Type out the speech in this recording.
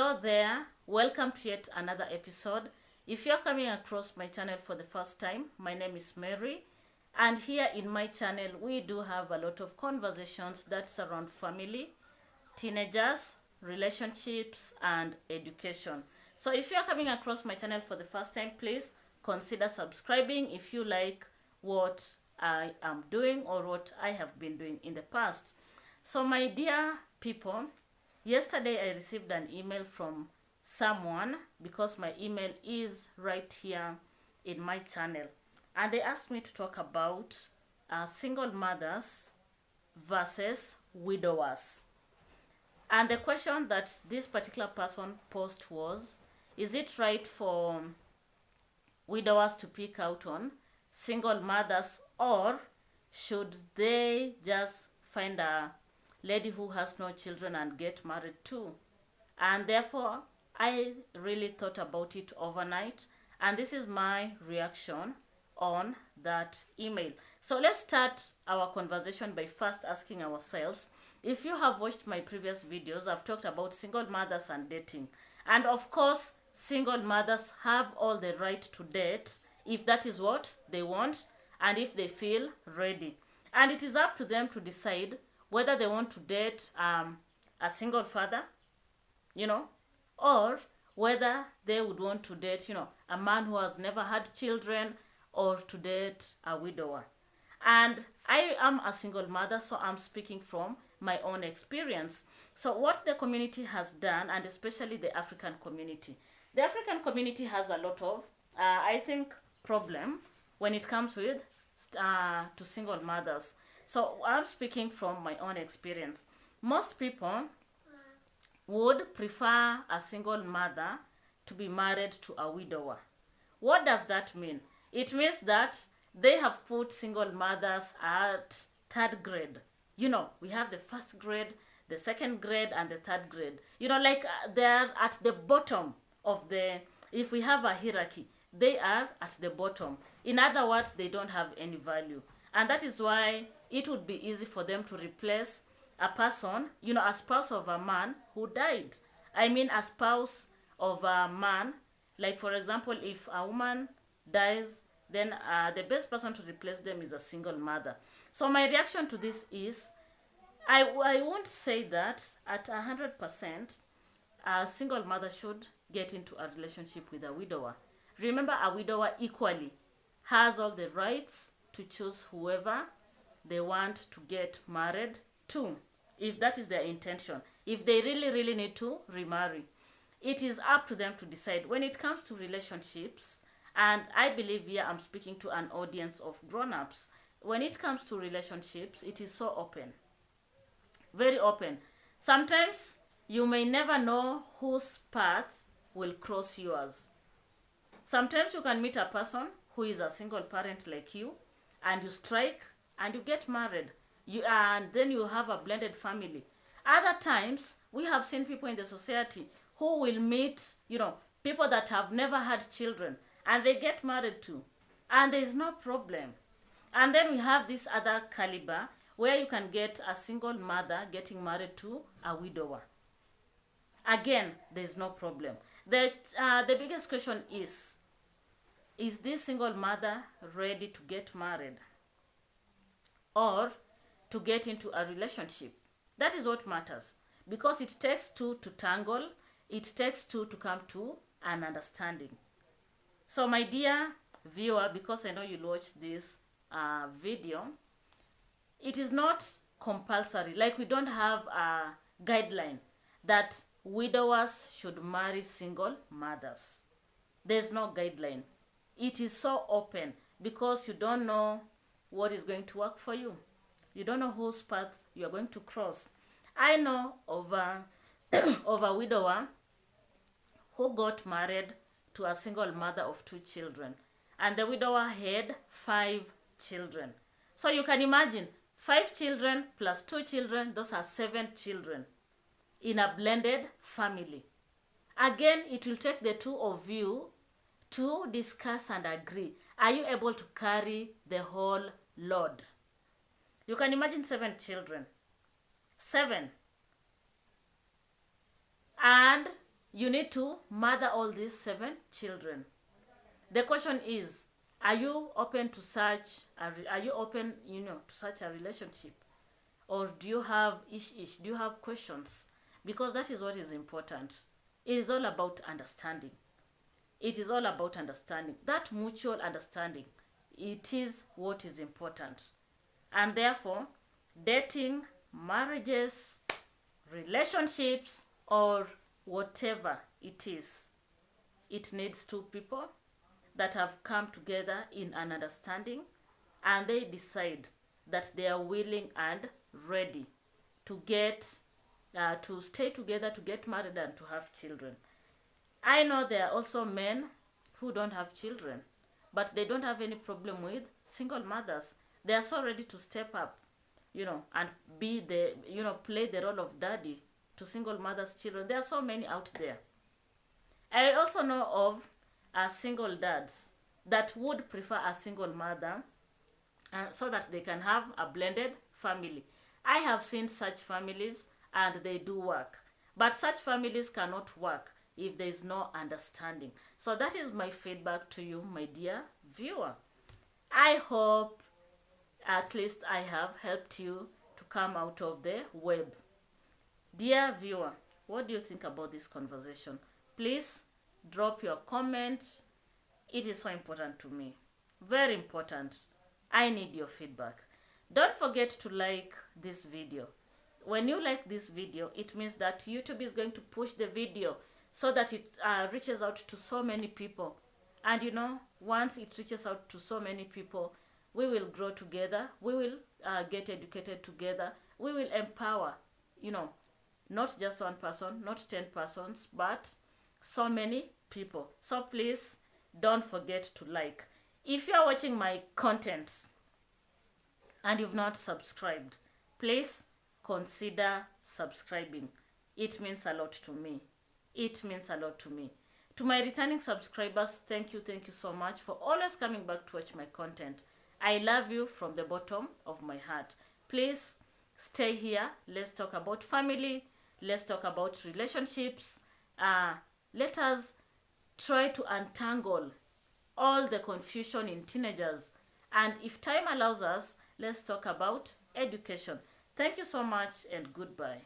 Hello there, welcome to yet another episode. If you're coming across my channel for the first time, my name is Mary, and here in my channel we do have a lot of conversations that surround family, teenagers, relationships, and education. So if you're coming across my channel for the first time, please consider subscribing if you like what I am doing or what I have been doing in the past. So my dear people, yesterday I received an email from someone because my email is right here in my channel, and they asked me to talk about single mothers versus widowers. And the question that this particular person posed was, is it right for widowers to pick out on single mothers, or should they just find a lady who has no children and get married too? And therefore I really thought about it overnight, and this is my reaction on that email. So let's start our conversation by first asking ourselves, if you have watched my previous videos, I've talked about single mothers and dating, and of course single mothers have all the right to date if that is what they want and if they feel ready, and it is up to them to decide whether they want to date a single father, or whether they would want to date, a man who has never had children, or to date a widower. And I am a single mother, so I'm speaking from my own experience. So what the community has done, and especially the African community, has a lot of, I think, problem when it comes with to single mothers. So I'm speaking from my own experience. Most people would prefer a single mother to be married to a widower. What does that mean? It means that they have put single mothers at third grade. We have the first grade, the second grade, and the third grade. They're at the bottom of if we have a hierarchy, they are at the bottom. In other words, they don't have any value. And that is why it would be easy for them to replace a person, a spouse of a man who died. I mean, a spouse of a man. Like, for example, if a woman dies, then the best person to replace them is a single mother. So my reaction to this is, I won't say that at 100% a single mother should get into a relationship with a widower. Remember, a widower equally has all the rights to choose whoever they want to get married to, if that is their intention. If they really need to remarry, it is up to them to decide. When it comes to relationships, and I believe here I'm speaking to an audience of grown-ups, when it comes to relationships, it is so open, very open. Sometimes you may never know whose path will cross yours. Sometimes you can meet a person who is a single parent like you, and you strike and you get married, and then you have a blended family. Other times we have seen people in the society who will meet people that have never had children, and they get married too, and there is no problem. And then we have this other caliber where you can get a single mother getting married to a widower. Again, there is no problem. The biggest question is this single mother ready to get married or to get into a relationship? That is what matters, because it takes two to tangle. It takes two to come to an understanding. So my dear viewer, because I know you'll watch this video, it is not compulsory. Like, we don't have a guideline that widowers should marry single mothers. There's no guideline. It is so open because you don't know what is going to work for you. You don't know whose path you are going to cross. I know of a widower who got married to a single mother of 2 children, and the widower had 5 children. So you can imagine, 5 children plus 2 children, those are 7 children in a blended family. Again, it will take the two of you to discuss and agree. Are you able to carry the whole load? You can imagine 7 children. 7. And you need to mother all these 7 children. The question is, are you open to such are you open, to such a relationship? Or do you have ish? Do you have questions? Because that is what is important. It is all about understanding. It is all about understanding. That mutual understanding, it is what is important. And therefore, dating, marriages, relationships, or whatever it is, it needs 2 people that have come together in an understanding, and they decide that they are willing and ready to to stay together, to get married, and to have children. I know there are also men who don't have children, but they don't have any problem with single mothers. They are so ready to step up, and be play the role of daddy to single mothers' children. There are so many out there. I also know of single dads that would prefer a single mother, so that they can have a blended family. I have seen such families and they do work. But such families cannot work if there is no understanding. So that is my feedback to you, my dear viewer. I hope at least I have helped you to come out of the web. Dear viewer, what do you think about this conversation? Please drop your comment. It is so important to me. Very important. I need your feedback. Don't forget to like this video. When you like this video, it means that YouTube is going to push the video so that it reaches out to so many people. And once it reaches out to so many people, we will grow together. We will get educated together. We will empower, not just one person, not 10 persons, but so many people. So please don't forget to like. If you are watching my content and you've not subscribed, please consider subscribing. It means a lot to me. It means a lot to me. To my returning subscribers, thank you so much for always coming back to watch my content. I love you from the bottom of my heart. Please stay here. Let's talk about family. Let's talk about relationships. Let us try to untangle all the confusion in teenagers. And if time allows us, let's talk about education. Thank you so much and goodbye.